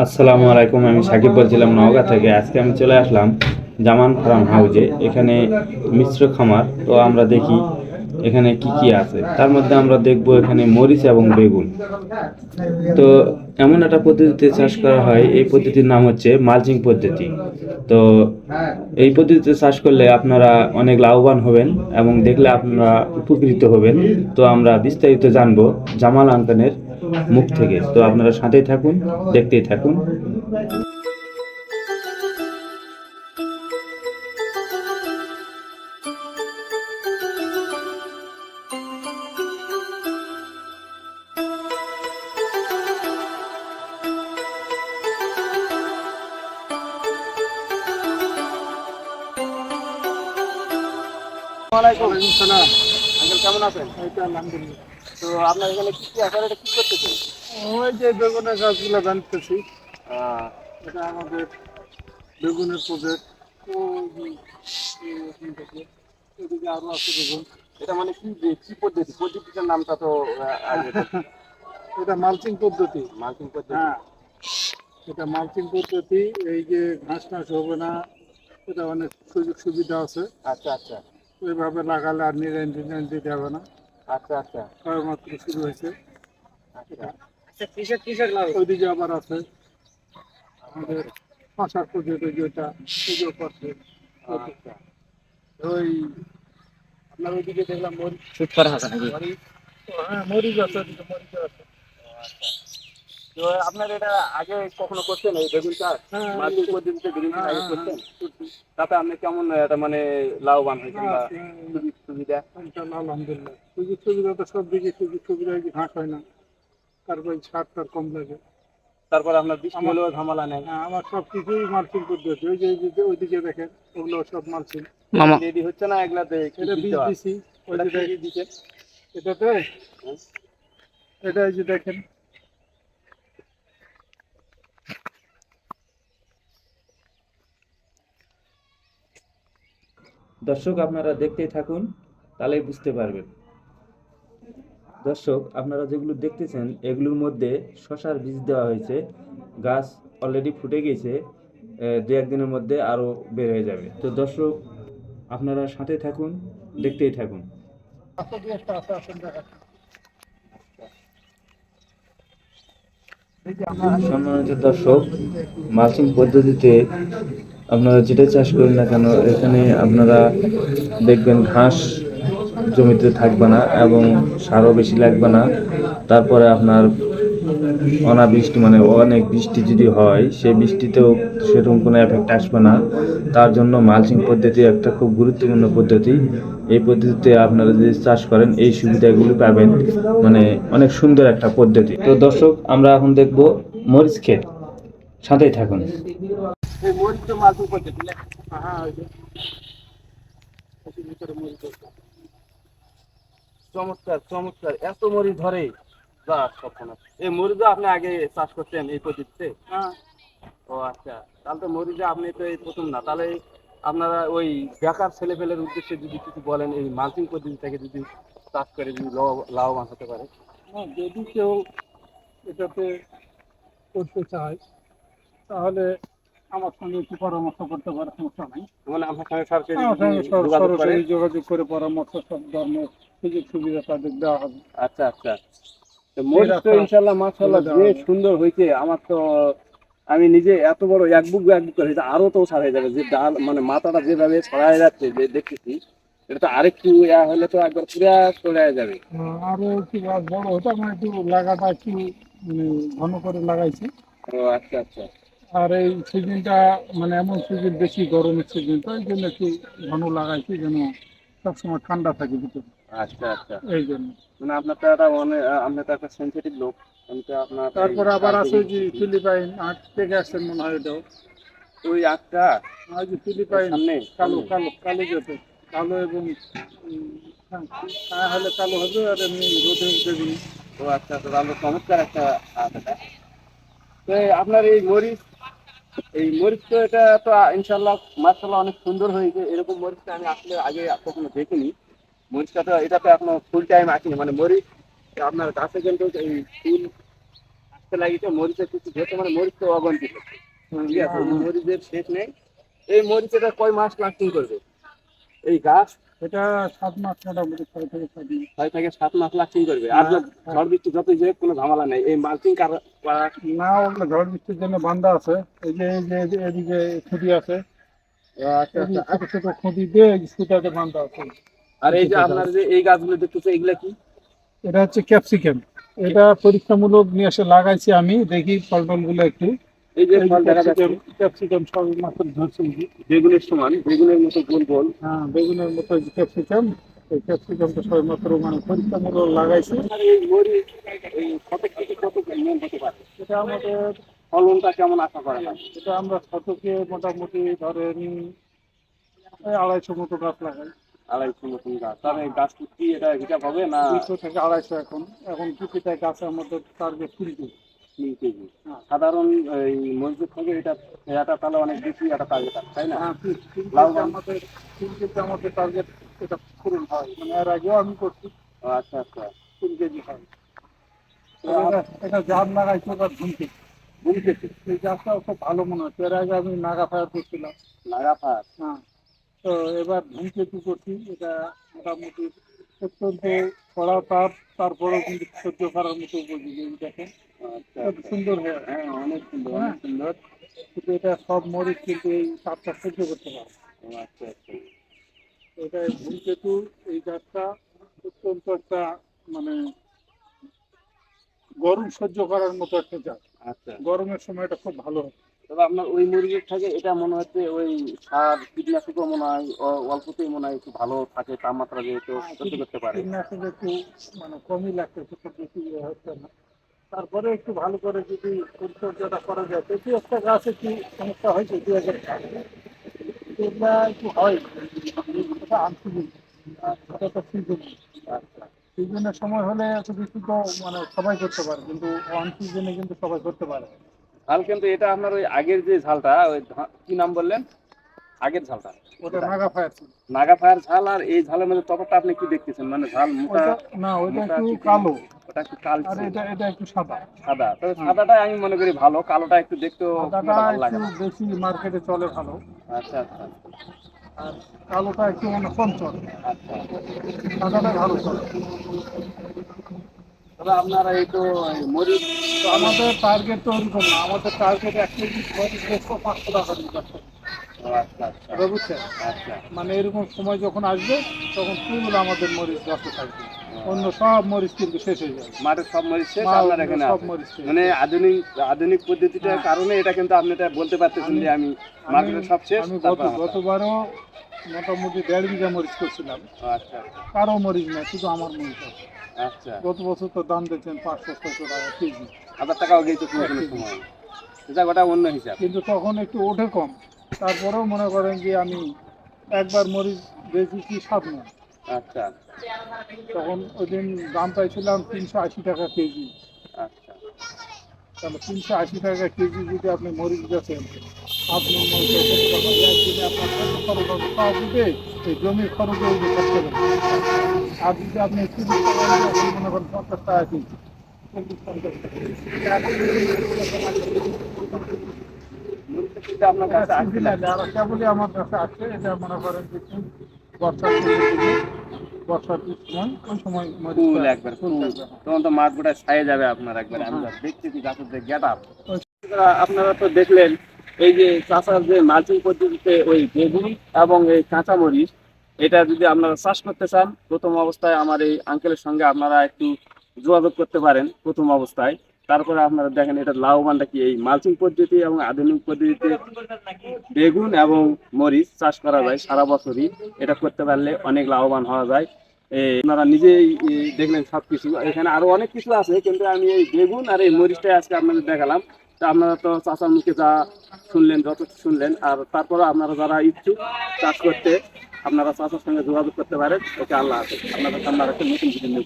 আসসালামু আলাইকুম, আমি সাকিব বলছিলাম নওগাঁ থেকে। আজকে আমি চলে আসলাম জামান ফার্ম হাউজে। এখানে মিশ্র খামার। তো আমরা দেখি এখানে কি কি আছে। তার মধ্যে আমরা দেখব এখানে মরিচ এবং বেগুন। তো এমন একটা পদ্ধতিতে চাষ করা হয়, এই পদ্ধতির নাম হচ্ছে মালচিং পদ্ধতি। তো এই পদ্ধতিতে চাষ করলে আপনারা অনেক লাভবান হবেন এবং দেখলে আপনারা উপকৃত হবেন। তো আমরা বিস্তারিত জানবো জামাল আঙ্কানের মুখ থেকে। তো আপনারা সাথেই থাকুন, দেখতেই থাকুন। ওয়ালাইকুম সালাম। আঙ্কেল কেমন আছেন? এই তো আলহামদুলিল্লাহ। তো আপনার এখানে কি কি আচার এটা কি করতেছেন? ওই যে বেগুনের গাছগুলো বানতেছি। এটা আমাদের বেগুনের প্রজেক্ট। এদিকে আরো আছে বেগুন। এটা মানে কি কি পদ্ধতি? পদ্ধতিটার নামটা তো আগে এটা মালচিং পদ্ধতি। মালচিং পদ্ধতি। হ্যাঁ, এটা মালচিং পদ্ধতি। এই যে ঘাস টাস হবে না, এটা অনেক সুযোগ সুবিধা আছে। আচ্ছা আচ্ছা। ওইভাবে লাগালে আর নিরান টিরান দিতে হবে না। আচ্ছা আচ্ছা। সবেমাত্র শুরু হয়েছে। আচ্ছা আচ্ছা। কিসের লাউ? ওইদিকে আবার আছে আমাদের শশার প্রজেক্ট, ওই যে ওইটা পুজো করছে। আচ্ছা। ওই আপনার ওইদিকে দেখলাম মরিচ শুট করা আছে নাকি? হ্যাঁ, মরিচ আছে, ওইদিকে মরিচ আছে। তো আপনার এটা আগে কখনো করছেন এই বেগুন চাষ? মালচিং পদ্ধতিতে বেগুন চাষ আগে করছেন? তাতে আপনি কেমন এটা মানে লাভবান হয়েছেন বা সুযোগ সুবিধা? ইনশাআল্লাহ আলহামদুলিল্লাহ। সুযোগ সুবিধা তো সব দিকে সুযোগ সুবিধা, এই যে ঘাস হয় না, তারপর সার টার কম লাগে। তারপর আপনার বৃষ্টি হলেও ঝামেলা নেই। হ্যাঁ, আমার সব কিছুই মালচিং পদ্ধতি। ওই যে ওইদিকে দেখেন, ওগুলো সব মালচিং। মামা রেডি হচ্ছে না এগুলাতে? এটা বীজ দিছি। ওইটা কি দিচ্ছেন এটাতে? এটা এই যে দেখেন। দর্শক, আপনারা দেখতেই থাকুন, তাহলেই বুঝতে পারবেন। দর্শক, আপনারা যেগুলো দেখতেছেন এগুলোর মধ্যে শশার বীজ দেওয়া হয়েছে। গাছ অলরেডি ফুটে গেছে, দু একদিনের মধ্যে আরও বের হয়ে যাবে। তো দর্শক, আপনারা সাথে থাকুন, দেখতেই থাকুন। সম্মানিত দর্শক, মালচিং পদ্ধতিতে আপনারা যেটা চাষ করেন না কেন, এখানে আপনারা দেখবেন ঘাস জমিতে থাকবে না এবং সারও বেশি লাগবে না। তারপরে আপনার অনাবৃষ্টি মানে অনেক বৃষ্টি যদি হয়, সেই বৃষ্টিতেও সেরকম কোনো এফেক্ট আসবে না। তার জন্য মালচিং পদ্ধতি একটা খুব গুরুত্বপূর্ণ পদ্ধতি। এই পদ্ধতিতে আপনারা যদি চাষ করেন এই সুবিধাগুলি পাবেন, মানে অনেক সুন্দর একটা পদ্ধতি। তো দর্শক, আমরা এখন দেখব মরিচ ক্ষেত। সাথেই থাকুন। এই মরিচ তো মালচিং পদ্ধতি না? হ্যাঁ, ওই যে ওই ভিতরে মরিচ আছে। চমৎকার চমৎকার, এত মরিচ ধরে যা সব না। এই মরিচও আপনি আগে চাষ করতেন এই পদ্ধতিতে? হ্যাঁ। ও আচ্ছা, তাহলে তো মরিচে আপনি তো এই প্রথম না। তাহলে আপনারা ওই বেকার ছেলেপেলের উদ্দেশ্যে যদি কিছু বলেন, এই মালচিং পদ্ধতি থেকে যদি চাষ করে যদি লাভবান হতে পারে। হ্যাঁ, যদি কেউ এটাতে করতে চায় তাহলে আমার সঙ্গে একটু পরামর্শ করতে পারে, সমস্যা নাই। মানে আপনার সঙ্গে সরাসরি আমার সঙ্গে সরাসরি যোগাযোগ করে পরামর্শ সব ধরনের সুযোগ সুবিধা তাদের দেওয়া হবে। আচ্ছা আচ্ছা। তো মরিচ তো ইনশাল্লাহ মাশাআল্লাহ যে সুন্দর হয়েছে। আমার তো আমি নিজে এত বড় এক বুক করে হয়েছে, আরো তো সার হয়ে যাবে। যে ডাল মানে মাথাটা যেভাবে ছড়ায় যাচ্ছে যে দেখতেছি, এটা তো আরেকটু হলে তো একবার পুরা ছড়ায় যাবে। আরো একটু বড় হতো, আমার একটু লাগাটা একটু মানে ঘন করে লাগাইছি। ও আচ্ছা আচ্ছা। আর এই সিজনটা মানে এমন সিজন, বেশি গরমের সিজন, তো এই জন্য একটু ঘন লাগাইছি যেন সবসময় ঠান্ডা থাকে ভিতরে। আচ্ছা আচ্ছা, এই জন্য। মানে আপনার তো একটা মানে আপনি তো একটা সেনসিটিভ লোক। আপনার তারপরে আবার আছে যে ফিলিপাইন আট থেকে আসছেন মনে হয় এটাও। ওই আটটা আর যে ফিলিপাইন সামনে কালো কালো কালো যেতে কালো এবং হলে কালো হবে, আর এমনি রোদে বেগুনি। ও আচ্ছা, তো ভালো চমৎকার একটা আট এটা। তো আপনার এই মরিচ তো এটা তো ইনশাল্লাহ মাশাআল্লাহ অনেক সুন্দর হয়েছে। এরকম মরিচটা আমি আসলে আগে কখনো দেখিনি। মরিচটা তো এটা তো এখনো ফুল টাইম আসেনি, মানে মরিচ আপনার গাছে কিন্তু এই ফুল গাছটা লাগিয়েছে মরিচের কিছু যেহেতু মানে মরিচ তো অগন্তিত, ঠিক আছে, এই মরিচের শেষ নেই। এই মরিচটা কয় মাস লাস্টিং করবে এই গাছ? এটা 7 মাস, মোটামুটি 6 থেকে 7 মাস। 6 থেকে 7 মাস লাস্টিং করবে, আর না ঝড় বৃষ্টি যতই যে কোনো ঝামেলা নেই এই মালচিং করা। না, ওগুলো ঝড় বৃষ্টির জন্য বান্ধা আছে। এই যে এদিকে খুঁটি আছে, আচ্ছা আচ্ছা। ছোট ছোট খুঁটি দিয়ে এই সুতাতে বান্ধা আছে। আর এই যে আপনার যে এই গাছগুলো দেখতেছে এগুলা কি? এটা হচ্ছে ক্যাপসিকাম। এটা পরীক্ষামূলক নিয়ে এসে লাগাইছি আমি, দেখি ফল টলগুলো একটু। এই যে ফল দেখা যাচ্ছে ক্যাপসিকাম সব মাত্র ধরছে। বেগুনের সমান, বেগুনের মতো গোল গোল। হ্যাঁ, বেগুনের মতো ক্যাপসিকাম। এই ক্যাপসিকামটা সব মাত্র মানে পরীক্ষামূলক লাগাইছি। আর এই মরিচ এই শতক থেকে কত মন হতে পারে? এটা আমাদের, ফলনটা কেমন আশা করা যায়? এটা আমরা শতকে মোটামুটি ধরেন এই 250 মতো গাছ লাগাই। 250 নতুন গাছ, তাহলে গাছ কি এটা হিসাব হবে না? 200 থেকে 250 এখন এখন কিছুটা গাছে আমাদের টার্গেট 3 কেজি। 3 কেজি। সাধারণ এই মরিচের থেকে এটা তাহলে অনেক বেশি একটা টার্গেট আছে, তাই না? হ্যাঁ, 3 কেজি লাভবান। আমাদের, 3 কেজি আমাদের টার্গেট। এটা পূরণ হয়, মানে এর আগেও আমি করছি। ও আচ্ছা আচ্ছা। 3 কেজি হয়। এটা জাত লাগাইছি ওটা ধুমকে। বুঝতেছি। এই গাছটাও খুব ভালো মনে হচ্ছে। এর আগে আমি নাগা ফায়ার করছিলাম। লাগাতার। হ্যাঁ, তো এবার ধুমকেতু করছি। এটা মোটামুটি অত্যন্ত কড়া তাপ, তারপরেও কিন্তু সহ্য করার মতো উপযোগী। এই দেখেন আচ্ছা কত আচ্ছা। সুন্দর হয়ে। হ্যাঁ অনেক সুন্দর, হ্যাঁ, অনেক সুন্দর। কিন্তু এটা সব মরিচ কিন্তু এই তাপটা সহ্য করতে পারে। ও আচ্ছা আচ্ছা। এটা ধূমকেতু, এই গাছটা অত্যন্ত একটা মানে গরম সহ্য করার মতো একটা গাছ। আচ্ছা। গরমের সময় এটা খুব ভালো হয়। তবে আপনার ওই মরিচের থেকে এটা মনে হচ্ছে ওই সার কীটনাশকও মনে হয় অল্পতেই মনে হয় একটু ভালো থাকে, তাপমাত্রা যেহেতু সহ্য করতে পারে। কীটনাশক একটু মানে কমই লাগতেছে, খুব বেশি ইয়ে হচ্ছে না। তারপরে একটু ভালো করে যদি পরিচর্যাটা করা যায়, প্রতি একটা গাছ একটু সমস্যা হয়েছে 2 হাজার, এটা একটু হয়। এটা আনসিজন, এটা তো সিজন। আচ্ছা। সিজনের সময় হলে এত কিছু তো মানে সবাই করতে পারে, কিন্তু অন সিজনে কিন্তু সবাই করতে পারে না। ঝাল কিন্তু এটা আপনার ওই আগের যে ঝালটা ওই কি নাম বললেন আগের ঝালটা? ওটা নাগা ফায়ার ছিল। নাগা ফায়ার ঝাল আর এই ঝালের মধ্যে তফাৎটা আপনি কি দেখতেছেন? মানে ঝাল মোটা? ওটা না, ওইটা মোটা একটু চিকন? কালো, ওটা একটু আর কালচে। এটা একটু সাদা। সাদা, তবে সাদাটাই আমি মনে করি ভালো, কালোটা একটু দেখতেও খুব সাদাটা একটা ভালো লাগে একটু না। বেশি মার্কেটে চলে ভালো, আচ্ছা আচ্ছা আর কালোটা একটু মানে কম চলে। আচ্ছা। সাদাটা ভালো চলে। তবে আপনারা এই তো এই মরিচ তো আমাদের টার্গেট তো ওরকম না, আমাদের টার্গেট 1 কেজি 500 টাকা দিতে হবে। ও আচ্ছা আচ্ছা বুঝছেন, আচ্ছা। মানে এরকম সময় যখন আসবে তখন ফুল আমাদের মরিচ গাছে থাকবে, অন্য সব মরিচ কিন্তু শেষ হয়ে যাবে। মাঠের সব মরিচ শেষ, মা- আপনার এখানে সব আছে। মরিচ শেষ। মানে আধুনিক পদ্ধতিটার হ্যাঁ। কারণে এটা কিন্তু আপনি এটা বলতে পারতেছেন যে আমি মার্কেটের সব শেষ আমি তারপর আমার। গতবারও মোটামুটি 1.5 বিঘা মরিচ করছিলাম। ও আচ্ছা আচ্ছা কারো মরিচ না, শুধু আমার মরিচ আছে। আচ্ছা। গত বছর তো দাম দেখছেন 500-600 টাকা কেজি। 1000 টাকাও গেছে কোনো কোনো সময়, সেটা ওটা অন্য হিসাব। কিন্তু তখন একটু ওঠে কম। তারপরেও মনে করেন যে আমি একবার মরিচ বেচেছি 7 মণ। আচ্ছা তখন ওই দিন দাম পাইছিলাম 380 টাকা কেজি। আচ্ছা। তাহলে 380 টাকা কেজি যদি আপনি মরিচ বেচেন, আপনি মরিচ বেচেন তখন একদিনে আপনার কত খরচ হবে? সব উঠে এই জমির খরচে উঠে খরচ করবেন। আর যদি আপনি 30 টাকা দিয়ে এখন মনে করেন 50 টাকা কেজি, 40-50 টাকা। মরিচটা কিন্তু আপনার কাছে আসছে না। আর কেবলই আমার কাছে আছে। এটা মনে করেন যে বর্ষার বর্ষার সময়, ওই সময় ফুল একবার ফুল, থাকবে। তখন তো মাঠ গোটা ছায়ে যাবে আপনার একবার। আমি হ্যাঁ। যা দেখতেছি গাছের যে গেট আপ, আপনারা তো দেখলেন এই যে চাষার যে মালচিং পদ্ধতিতে ওই বেগুন এবং এই কাঁচামরিচ, এটা যদি আপনারা চাষ করতে চান প্রথম অবস্থায় আমার এই আঙ্কেলের সঙ্গে আপনারা একটু যোগাযোগ করতে পারেন প্রথম অবস্থায়। তারপরে আপনারা দেখেন এটা লাভবানটা কি, এই মালচিং পদ্ধতি এবং আধুনিক পদ্ধতিতে বেগুন এবং মরিচ চাষ করা যায় সারা বছরই। এটা করতে পারলে অনেক লাভবান হওয়া যায়। আপনারা নিজেই দেখলেন সবকিছু, এখানে আরো অনেক কিছু আছে, কিন্তু আমি এই বেগুন আর এই মরিচটাই আজকে আপনাদের দেখালাম। তা আপনারা তো চাষার মুখে যা শুনলেন, যত শুনলেন, আর তারপরে আপনারা যারা ইচ্ছুক চাষ করতে আপনারা চাষার সঙ্গে যোগাযোগ করতে পারেন। ওকে, আল্লাহ হাফেজ। আপনাদের সামনে একটা নতুন ভিডিও।